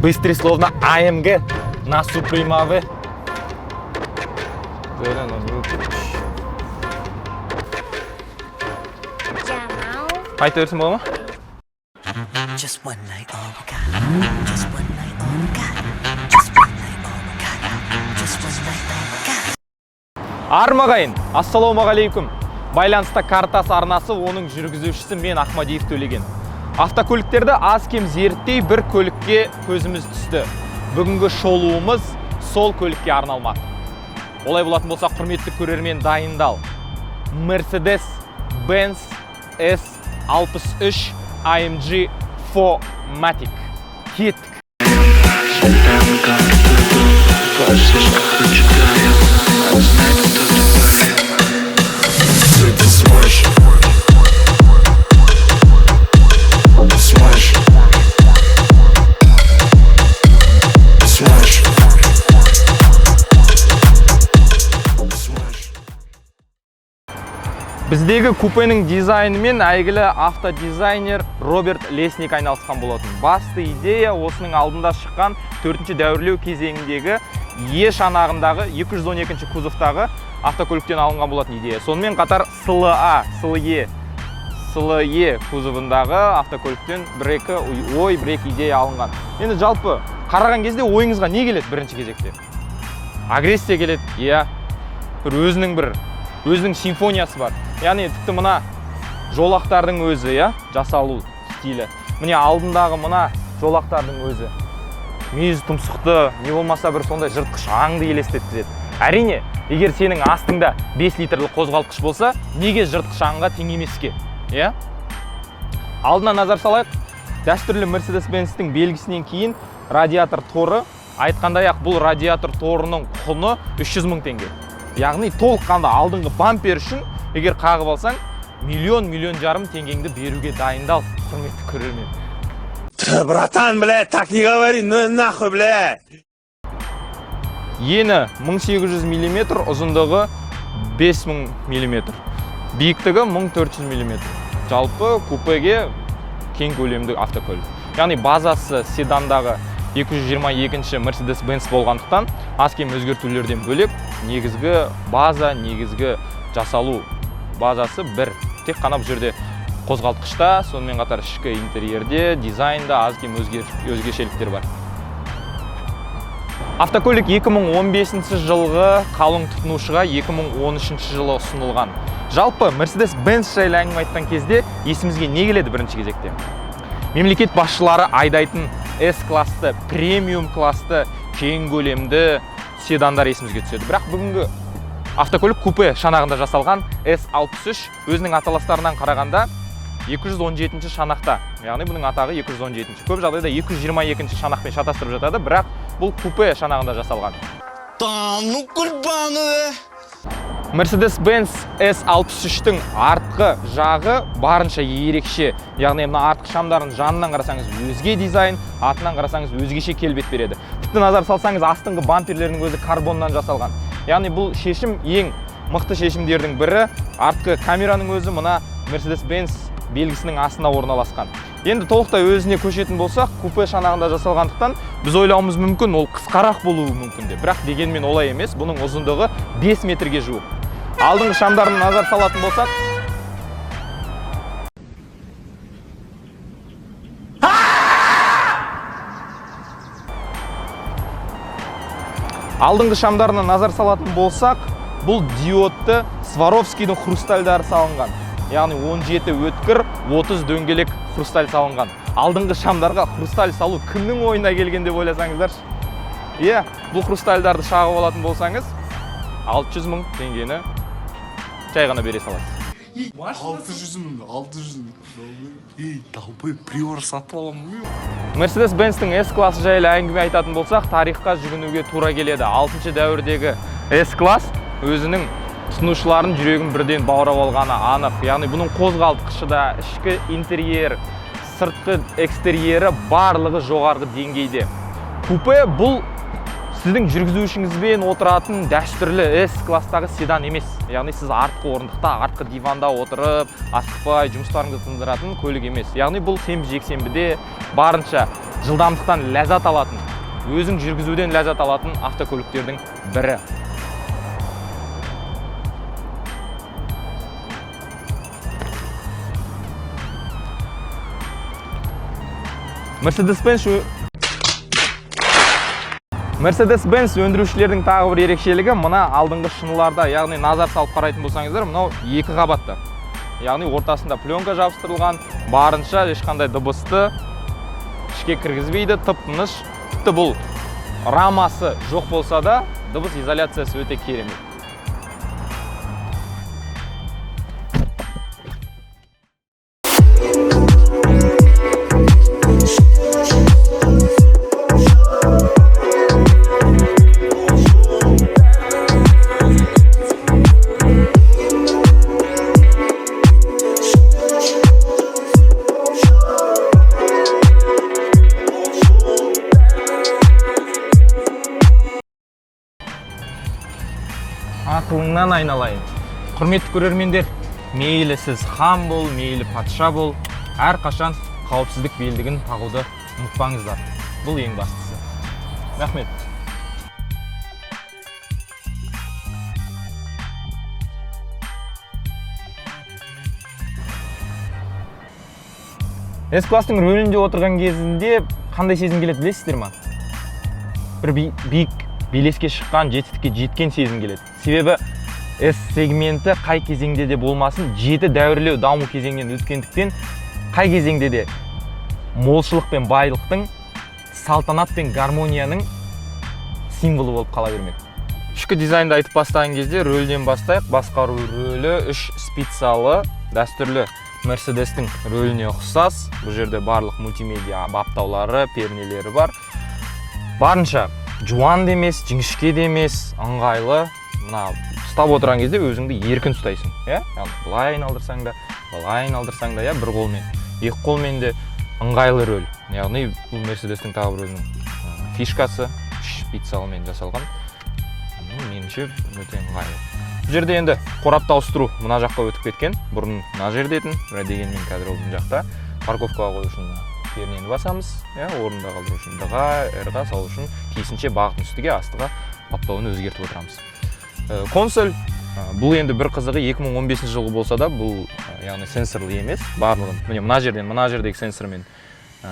Быстрый словно AMG на Supreme V. Айта берсем бола ма? Just one night, oh my god. Just one night, oh my god. Just one night, oh my god. Just one night, oh my god. Армағайын, ассалаумағалейкум. Байланыста картасы арнасы, оның жүргізушісі мен Ахмадиев Төлеген. Автокөліктерді аз кем зерттей бір көлікке көзіміз түсті. Бүгінгі шолуымыз сол көлікке арналмақ. Олай болатын болса, құрметті көрермен, дайындал. Mercedes-Benz S63 AMG 4MATIC. Кеттік. Біздегі купенің дизайнымен әйгілі автодизайнер Роберт Лесник айналысқан болатын. Басты идея осының алдында шыққан 4-ші дәуірлеу кезеңіндегі Е шанағындағы 212-ші кузовтағы автокөліктен алынған болатын идея. Сонымен қатар SLE кузовындағы автокөліктен бір-екі идея алынған. Енді жалпы қараған кезде ойыңызға не келеді бірінші кезекте? Агрессия келеді, иә. Өзінің симфониясы бар. Яғни тіпті мына жолақтардың өзі, жасалу стилі. Міне алдындағы мына жолақтардың өзі. Мүйіз тұмсықты, не болмаса бір сондай жыртқыш аңды елестеткізеді. Әрине, егер сенің астыңда 5 литрлік қозғалтқыш болса, неге жыртқыш аңға тең емеске? Алдына назар салайық. Дәстүрлі Mercedes-Benz-тің белгісінен кейін радиатор торы, айтқандай-ақ бұл радиатор торының құны 300 000 теңге. Яғни толыққанды алдыңғы бампер үшін егер қағып алсаң, миллион жарым теңгеңді беруге дайындал, құрметті көрермен. Братан, блядь, так не говори, ну нахуй, блядь. Ені 1800 мм, ұзындығы 5000 мм, биіктігі 1400 мм. Жалпы купеге кең көлемді автокөлік. Яғни базасы седандағы 222-ші Mercedes-Benz болғандықтан аз кем өзгертулерден бөлек негізгі база, негізгі жасалу базасы бір. Тек қана бұл жерде қозғалтқышта, сонымен қатар ішкі интерьерде, дизайнда аз кем өзгешеліктер бар. Автокөлік 2015 жылғы қалың тұтынушыға 2013 жылы ұсынылған. Жалпы Mercedes-Benz жайлы әңгіме айтқан кезде есімізге не келеді бірінші кезекте? Мемлекет басшылары айдайтын S-класты, премиум класты, кең көлемді седандар есімізге түседі. Бірақ бүгінгі автокөлік купе шанағында жасалған S63 өзінің аталастарынан қарағанда 217-ші шанақта. Яғни бұның атағы 217-ші. Көп жағдайда 222-ші шанақпен шатастырып жатады, бірақ бұл купе шанағында жасалған. Mercedes-Benz S63-тің артқы жағы барынша ерекше. Яғни мына артқы шамдарын жанынан қарасаңыз өзге дизайн, артынан қарасаңыз өзгеше келбет береді. Тіпті назар салсаңыз астыңғы бамперлерінің өзі карбоннан жасалған. Яғни бұл шешім ең мықты шешімдердің бірі. Артқы камераның өзі мына Mercedes-Benz белгісінің астына орналасқан. Енді толықтай өзіне көшетін болсақ, купе шанағында жасалғандықтан біз ойлауымыз мүмкін, ол қысқарақ болуы мүмкін де. Бірақ дегенмен олай емес, бұның ұзындығы 5 метрге жуық. Алдыңғы шамдарына назар салатын болсақ, бұл диодты Swarovskiдің хрустальдары салынған. Яғни 17 өткір, 30 дөңгелек хрусталь салынған. Алдыңғы шамдарға хрусталь салу кімнің ойына келген деп ойласаңыздар? Бұл хрустальдарды шағып алатын болсаңыз, 600 000 теңгені жай ғана бере саласыз. 600 000. Толпы приор сатып аламын. Mercedes-Benz-тің S-классы жайлы әңгіме айтатын болсақ, тарихқа жүгінуге тура келеді. 6-ші дәуірдегі S-класс өзінің тұтынушылардың жүрегін бірден баурап алғаны анық. Яғни бұның қозғалтқышы да, ішкі интерьер, сыртқы экстерьері барлығы жоғарғы деңгейде. Купе бұл сіздің жүргізушіңізбен отыратын дәстүрлі S-класстағы седан емес. Яғни сіз артқы орындықта, артқы диванда отырып, асықпай жұмыстарыңызды тындыратын көлік емес. Яғни бұл сенбі-жексенбіде барынша жылдамдықтан ләззат алатын, өзің жүргізуден ләззат алатын автокөліктердің бірі. Mercedes-Benz өндірушілердің тағы бір ерекшелігі мына алдыңғы шыныларда, яғни назар салып қарайтын болсаңыздар, мынау екі қабатты. Яғни ортасында пленка жабыстырылған, барынша ешқандай дыбысты ішке кіргізбейді, тып-тыныш. Тіпті бұл рамасы жоқ болса да, дыбыс изоляциясы өте керемет. Ақылыңнан айналайын. Құрметті көрермендер, мейлі сіз хан бол, мейлі патша бол, әрқашан қауіпсіздік белдігін тағуды ұмытпаңыздар. Бұл ең бастысы. Рахмет. S-кластың рөлінде отырған кезінде қандай сезім келеді білесіздер ма? Бір биік белеске шыққан, жетістікке жеткен сезім келеді. Себебі S-сегменті қай кезеңде де болмасын, жеті дәуірлеу даму кезеңінен өткендіктен қай кезеңде де молшылық пен байлықтың, салтанат пен гармонияның символы болып қала бермек. Ішкі дизайнды айтып бастаған кезде рөлден бастайық. Басқару рөлі 3 спицалы, дәстүрлі Mercedes-тің рөліне ұқсас. Бұл жерде барлық мультимедиа баптаулары, пернелері бар. Барынша жуан да емес, жіңішке де емес, ыңғайлы. Мына ұстап отырған кезде өзіңді еркін ұстайсың. Былай айналдырсаң да, бір қолмен, екі қолмен де ыңғайлы рөл. Яғни бұл Mercedes-тің тағы бір өзінің фишкасы, шпицалымен жасалған. Меніңше өте ыңғайлы. Бұл жерде енді қорапты ауыстыру мына жаққа өтіп кеткен. Бұрын мына жерде етін, дегенмен қазір ол мына жақта парковкаға қою үшін пернені басамыз. Орында қалдыру үшін дыға, R-ға салу үшін тиісінше бағытын үстіге, астыға баптауын өзгертіп отырамыз. Консоль, бұл енді бір қызығы 2015 жылы болса да, бұл яғни сенсорлы емес. Барлығын, мына жердегі сенсормен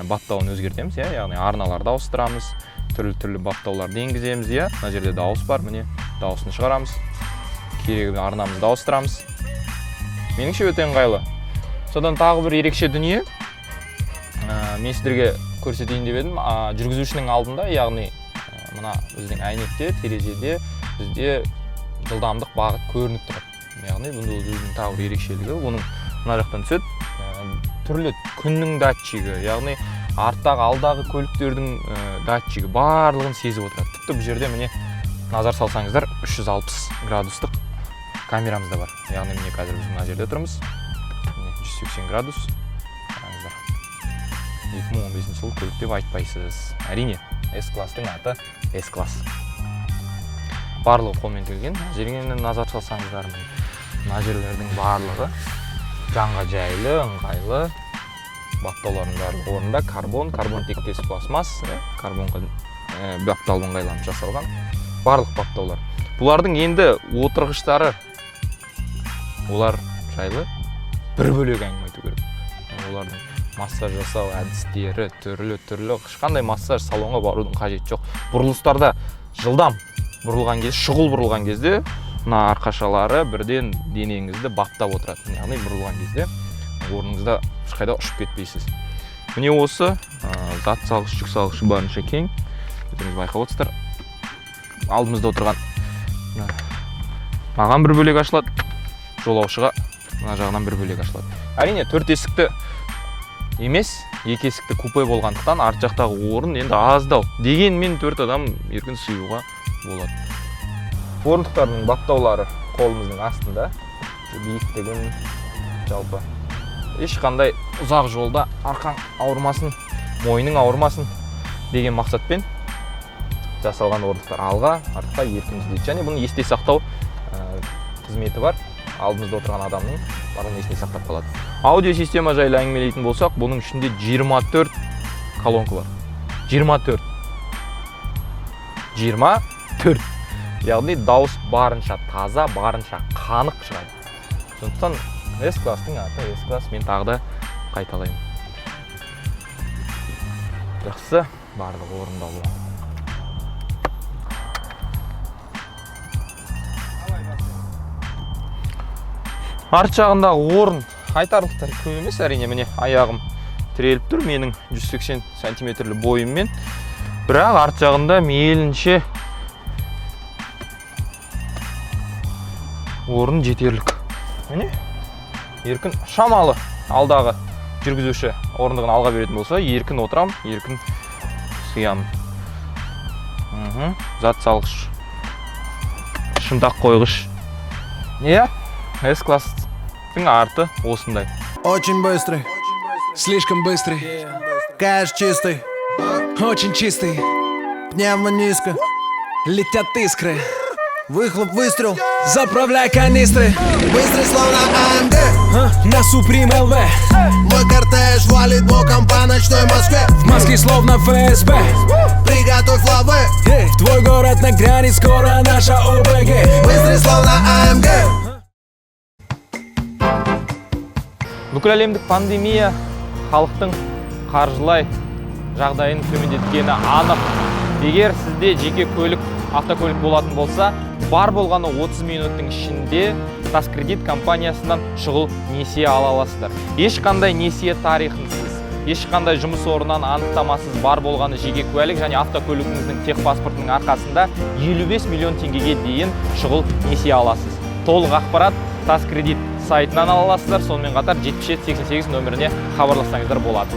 баптауын өзгертеміз, яғни арналарды ауыстырамыз, түрлі баптауларды енгіземіз, мына жерде дауыс бар, міне дауысын шығарамыз, керегі арнамызды ауыстырамыз. Меніңше өте ыңғайлы. Содан тағы бір ерекше дүние, мен сіздерге көрсетейін деп едім. Жүргізушінің алдында, яғни мына біздің әйнекте, терезеде бізде жылдамдық бағыт көрініп тұрады. Яғни бұл өзінің тағы бір ерекшелігі. Оның мына жақтан түседі. Түрлі күннің датчигі, яғни арттағы, алдағы көліктердің датчигі барлығын сезіп отырады. Тіпті бұл жерде міне назар салсаңыздар 360 градустық камерамыз да бар. Яғни міне қазір біз мына жерде тұрмыз. 180 градус. 2015 жыл көлік деп айтпайсыз. Әрине, S-кластың аты S-класс. Барлығы қолмен келген. Жерінен назар салсаңыздар, мына жерлердің барлығы жанға жайлы, ыңғайлы. Баптаулардың барлығы орында. Карбон тектес пластмасс, карбонға бапталып ыңғайланып жасалған. Барлық баптаулар. Бұлардың енді отырғыштары, олар жайлы бір бөлек әңгіме айту керек. Олардың массаж жасау әдістері түрлі, ешқандай массаж салонға барудың қажеті жоқ. Бұрылыстарда жылдам бұрылған кезде, шұғыл бұрылған кезде, мына арқашалары бірден денеңізді баптап отырады. Яғни бұрылған кезде орныңызда ешқайда ұшып кетпейсіз. Міне осы зат салғыш, жүк салғышы барынша кең. Өздеріңіз байқап отырсыздар. Алдымызда отырған маған бір бөлек ашылады, жолаушыға мына жағынан бір бөлек ашылады. Әрине, 4 есікті емес, 2 есікті купе болғандықтан арт жақтағы орын енді аздау. Дегенмен 4 адам еркін сыюға болады. Орындықтардың баптаулары қолымыздың астында. Биіктігін жалпы ешқандай ұзақ жолда арқаң ауырмасын, мойның ауырмасын деген мақсатпен жасалған орындықтар алға, артқа еркін іздейді. Және бұның есте сақтау қызметі бар. Алдымызда отырған адамның барлығын есте сақтап қалады. Аудио система жайлы әңгімелейтін болсақ, бұның ішінде 24 колонка бар. 24. Яғни дауыс барынша таза, барынша қанық шығады. Сондықтан S-класстың аты S-класс, мен тағы да қайталаймын. Жақсы, барлығы орындалды. Арт жағындағы орын айтарлықтай көп емес, әрине міне аяғым тіреліп тұр менің 180 сантиметрлі бойыммен. Бірақ арт жағында мейлінше орын жетерлік. Міне еркін шамалы алдағы жүргізуші орындығын алға беретін болса, еркін отырам, еркін сыямын. Зат салғыш, шынтақ қойғыш. S-класстың арты осындай. Очень быстрый, слишком быстрый, кэш чистый, очень чистый, пневмо низко, летят искры, выхлоп выстрел, заправляй канистры, быстрый словно АМГ, на Supreme LV, мой кортеж валит боком по ночной Москве, в Москве словно ФСБ, приготовь лавы, в твой город на грани, скоро наша ОБГ, быстрый словно АМГ. Бүкіл әлемдік пандемия халықтың қаржылай жағдайын төмендеткені анық. Егер сізде жеке көлік, автокөлік болатын болса, бар болғаны 30 минуттың ішінде Таскредит компаниясынан шұғыл несие ала аласыздар. Ешқандай несие тарихынсыз, ешқандай жұмыс орнынан анықтамасыз бар болғаны жеке куәлік және автокөлігіңіздің техпаспортының арқасында 55 миллион теңгеге дейін шұғыл несие аласыз. Толық ақпарат Таскредит сайтынан ала аласыздар, сонымен қатар 7788 нөміріне хабарлассаңыздар болады.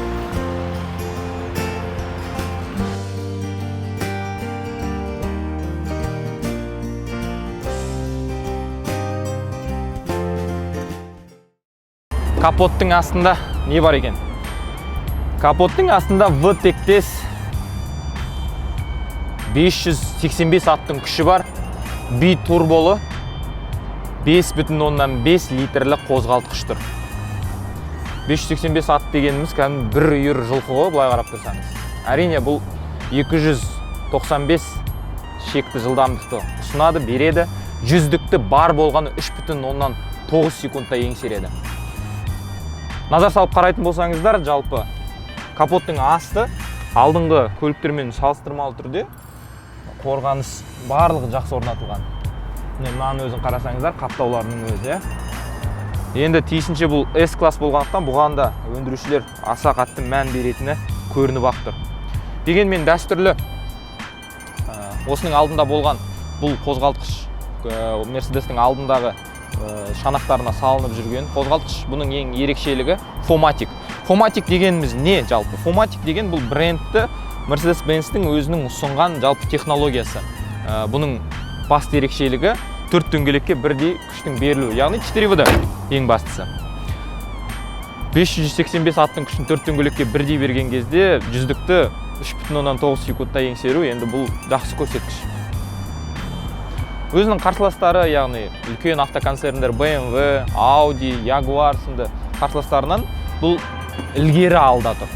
Капоттың астында не бар екен? Капоттың астында V тектес 585 аттың күші бар, B турболы 5,5 литрлі қозғалтқыш тұр. 585 ат дегеніміз кәдімгі бір үйір жылқы ғой, былай қарап тұрсаңыз. Әрине бұл 295 шекті жылдамдықты ұсынады, береді. Жүздікті бар болғаны 3,9 секундта еңсереді. Назар салып қарайтын болсаңыздар, жалпы капоттың асты алдыңғы көліктермен салыстырмалы түрде қорғаныс барлығы жақсы орнатылған. Мынаның өзін қарасаңыздар, қаптауларының өзі. Енді тиісінше бұл S-класс болғандықтан бұған да өндірушілер аса қатты мән беретіні көрініп ақ тұр. Дегенмен дәстүрлі осының алдында болған бұл қозғалтқыш Мерседестің алдындағы шанақтарына салынып жүрген қозғалтқыш, бұның ең ерекшелігі Fomatic. Fomatic дегеніміз не жалпы? Fomatic деген бұл брендті Mercedes-Benz-тің өзінің ұсынған жалпы технологиясы. Бұның басты ерекшелігі 4 дөңгелекке бірдей күштің берілуі, яғни 4V ең бастысы. 585 аттың күшін 4 дөңгелекке бірдей берген кезде жүздікті 3,9 секундта еңсеру, енді бұл жақсы көрсеткіш. Өзінің қарсыластары, яғни үлкен автоконцерндер BMW, Audi, Jaguar сынды қарсыластарынан бұл ілгері алда тұр.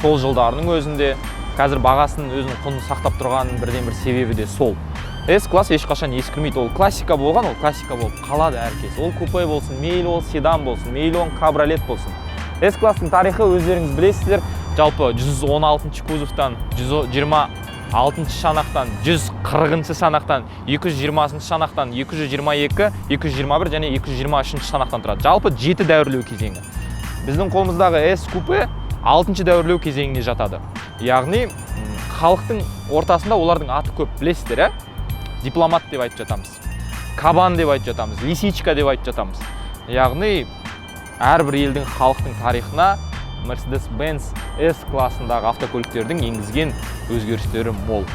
Сол жылдарының өзінде қазір бағасының өзінің құнын сақтап тұрған бірден бір себебі де сол. S-класс ешқашан ескірмейді. Ол классика болған, ол классика болып қалады әркез. Ол купе болсын, мейлі ол седан болсын, мейлі ол кабриолет болсын. S-класстың тарихы өздеріңіз білесіздер. Жалпы 116 кузовтан, 126 шанақтан, 140 шанақтан, 220 шанақтан, 222, 221 және 223 шанақтан тұрады. Жалпы 7 дәуірлеу кезеңі. Біздің қолымыздағы S-купе 6 дәуірлеу кезеңіне жатады. Яғни халықтың ортасында олардың аты көп, білесіздер, дипломат деп айтып жатамыз, кабан деп айтып жатамыз, лисичка деп айтып жатамыз. Яғни әрбір елдің халықтың тарихына Mercedes-Benz S-классындағы автокөліктердің енгізген өзгерістері мол.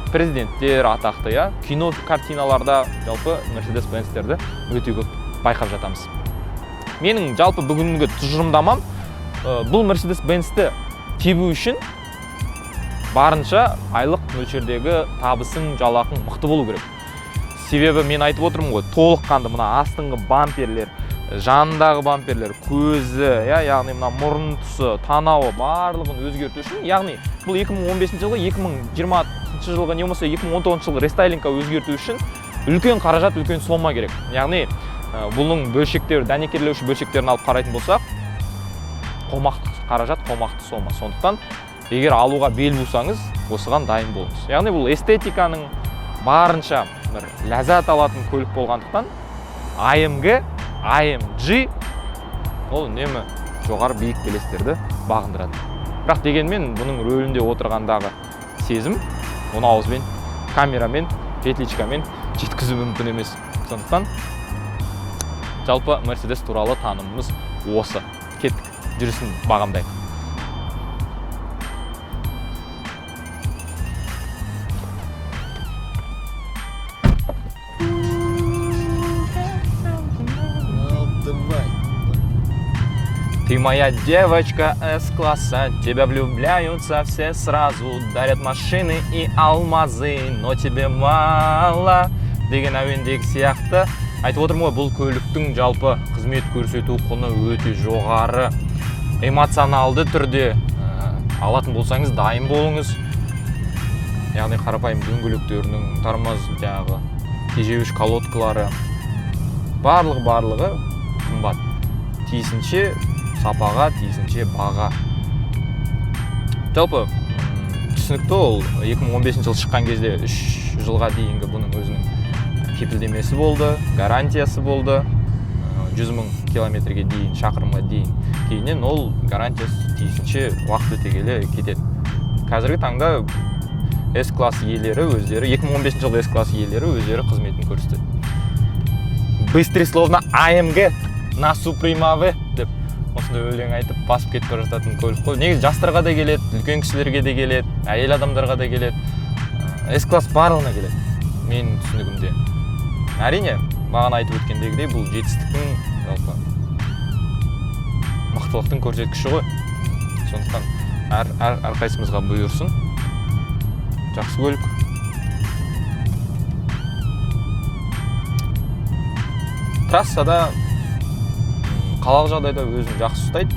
Президенттер атақты, кино картиналарда жалпы Mercedes-Benz-терді өте көп байқап жатамыз. Менің жалпы бүгінгі тұжырымдамам бұл Mercedes-Benz-ті тебу үшін барынша айлық мөлшердегі табысың, жалақың мықты болу керек. Себебі мен айтып отырмын ғой, толыққанды мына астыңғы бамперлер, жанындағы бамперлер, көзі, яғни мына мұрын тұсы, танауы барлығын өзгерту үшін, яғни бұл 2015 жылғы, 2020 жылғы не болмаса 2019 жылғы рестайлингқа өзгерту үшін үлкен қаражат, үлкен сома керек. Яғни бұның бөлшектері, дәнекерлеуші бөлшектерін алып қарайтын болсақ, қомақты қаражат, қомақты сома. Сондықтан егер алуға бел бусаңыз, осыған дайын болыңыз. Яғни бұл эстетиканың барынша бір ләззат алатын көлік болғандықтан AMG, AMG ол үнемі жоғары биік белестерді бағындырады. Бірақ дегенмен бұның рөлінде отырғандағы сезім оны ауызбен, камерамен, петличкамен жеткізу мүмкін емес. Сондықтан жалпы Mercedes туралы танымымыз осы. Кеттік, жүрісін бағамдайық. Ты моя девочка С-класса, тебя влюбляются все сразу, дарят машины и алмазы, но тебе мало деген әуендегі сияқты. Айтып отырмын ғой, бұл көліктің жалпы қызмет көрсету құны өте жоғары. Эмоционалды түрде алатын болсаңыз дайын болыңыз. Яғни қарапайым дөңгелектерінің, тормоз, жаңағы тежеуіш колодкалары барлығы қымбат. Тиісінше сапаға, тиісінше баға. Жалпы түсінікті, ол 2015 жыл шыққан кезде 3 жылға дейінгі бұның өзінің кепілдемесі болды, гарантиясы болды. 100 000 километрге дейін, шақырымға дейін. Кейіннен ол гарантиясы тиісінше уақыт өте келе кетеді. Қазіргі таңда S-класс иелері өздері, 2015 жылғы S-класс иелері өздері қызметін көрсетеді. Быстрый словно AMG на Супримаве деп осындай өлең айтып басып кетіп бара жататын көлік қой. Негізі жастарға да келеді, үлкен кісілерге де келеді, әйел адамдарға да келеді. S-класс барлығына келеді, менің түсінігімде. Әрине, маған айтып өткендегідей, бұл жетістіктің, жалпы мықтылықтың көрсеткіші ғой. Сондықтан әрқайсымызға бұйырсын. Жақсы көлік. Трассада қалалық жағдайда өзін жақсы ұстайды.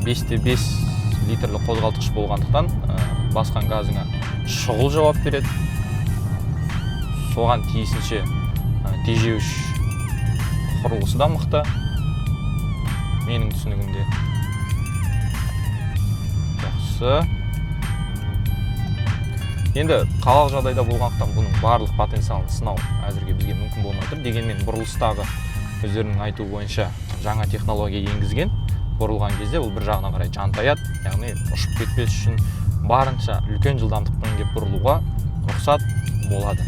5-5 литрлі қозғалтқыш болғандықтан басқан газыңа шұғыл жауап береді. Соған тиісінше тежеуіш құрылғысы да мықты. Менің түсінігімде жақсы. Енді қалалық жағдайда болғандықтан бұның барлық потенциалын сынау әзірге бізге мүмкін болмай тұр. Дегенмен бұрылыстағы өздерінің айту бойынша жаңа технология енгізген. Бұрылған кезде ол бір жағына қарай жантаяды, яғни ұшып кетпес үшін барынша үлкен жылдамдықпен кеп бұрылуға рұқсат болады.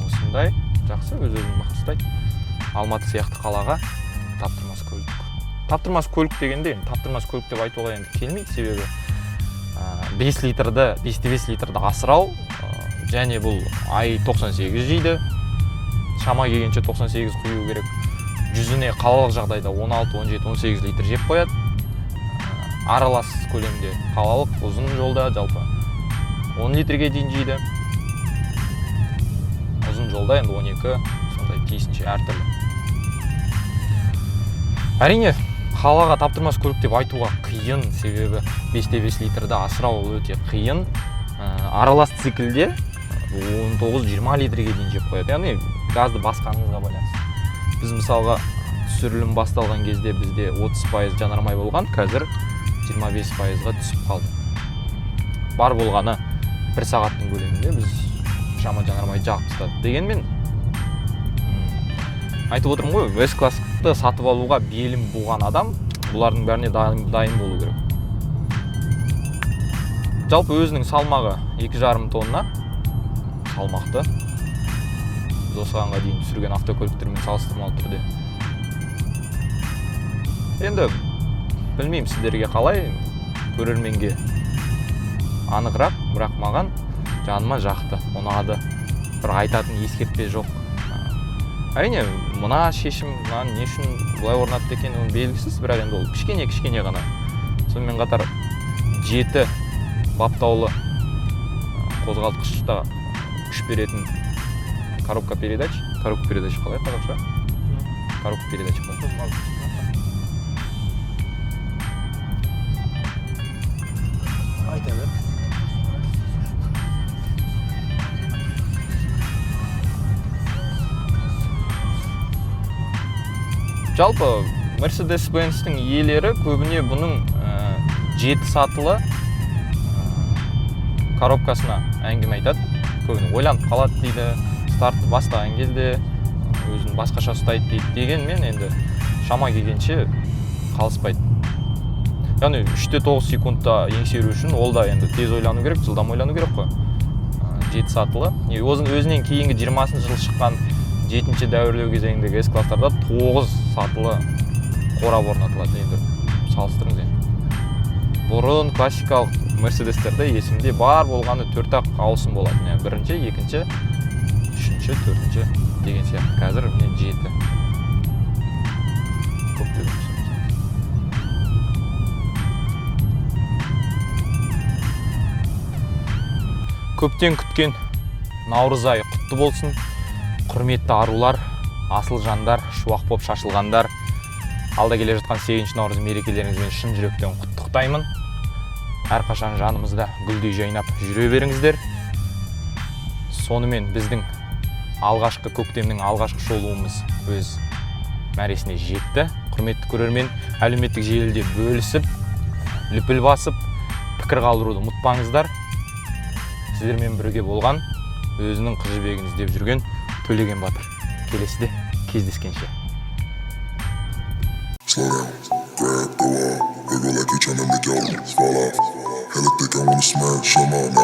Осындай жақсы, өз-өзін мықты ұстайды. Алматы сияқты қалаға таптырмас көлік. Таптырмас көлік дегенде, таптырмас көлік деп айтуға енді келмейді, себебі 5 литрді, 5-5 литрді асырау, және бұл ай 98 жейді. Шама келгенше 98 құю керек. Жүзіне қалалық жағдайда 16, 17, 18 литр жеп қояды. Аралас көлемде қалалық ұзын жолда жалпы 10 литрге дейін жейді. Ұзын жолда енді 12, сондай тиісінше әртүрлі. Әрине, қалаға таптырмас көлік деп айтуға қиын, себебі 5-5 литрді асырау өте қиын. Аралас циклде 19-20 литрге дейін жеп қояды. Яғни газды басқаныңызға байланысты. Біз мысалға түсірілім басталған кезде бізде 30% жанармай болған, қазір 25%-ға түсіп қалды. Бар болғаны 1 сағаттың көлемінде біз шама жанармай жағып тастадық. Дегенмен айтып отырмын ғой, S-классты сатып алуға белім буған адам бұлардың бәріне дайын болу керек. Жалпы өзінің салмағы 2,5 тонна салмақты. Біз осығанға дейін түсірген автокөліктермен салыстырмалы түрде. Енді білмеймін сіздерге қалай, көрерменге анығырақ, бірақ маған жаныма жақты, ұнады. Бір айтатын ескертпе жоқ. Әрине, мына шешім не үшін бұлай орнатты екен, ол белгісіз, бірақ енді ол кішкене ғана. Сонымен қатар 7 баптаулы қозғалтқышта күш беретін коробка передач қалай қазақша? Коробка передач қалай? Айта бер. Жалпы Mercedes-Benz'тің иелері көбіне бұның 7 сатылы коробкасына әңгіме айтады. Көбіне ойланып қалады дейді, стартты бастаған кезде өзін басқаша ұстайды дейді. Дегенмен енді шама келгенше қалыспайды. Яғни 3-9 секундта еңсеру үшін ол да енді тез ойлану керек, жылдам ойлану керек қой. 7 сатылы. Өзінен кейінгі 20-шы жыл шыққан 7-ші дәуірлеу кезеңдегі S-кластарда 9 сатылы қорап орнатылады. Енді салыстырыңыз енді. Бұрын классикалық Mercedes-терде есімде бар болғаны 4-ақ ауысым болады. Бірінші, екінші, үшінші, төртінші деген сияқты. Қазір мен 7. Көп дедім. Көптен күткен Наурыз айы құтты болсын. Құрметті арулар, асыл жандар, шуақ боп шашылғандар. Алда келе жатқан 8 наурыз мерекелеріңізбен шын жүректен құттықтаймын. Әрқашан жанымызда гүлдей жайнап жүре беріңіздер. Сонымен біздің алғашқы көктемнің алғашқы шолуымыз өз мәресіне жетті. Құрметті көрермен, әлеуметтік желіде бөлісіп, лүпіл басып, пікір қалдыруды ұмытпаңыздар. Сіздермен бірге болған, өзінің қыз жібегін іздеп жүрген Төлеген Батыр. Келесіде кездескенше. Slow down, grab the wall, wiggle like you're trying to make your fall off. Hella thick, I wanna smash 'em all now.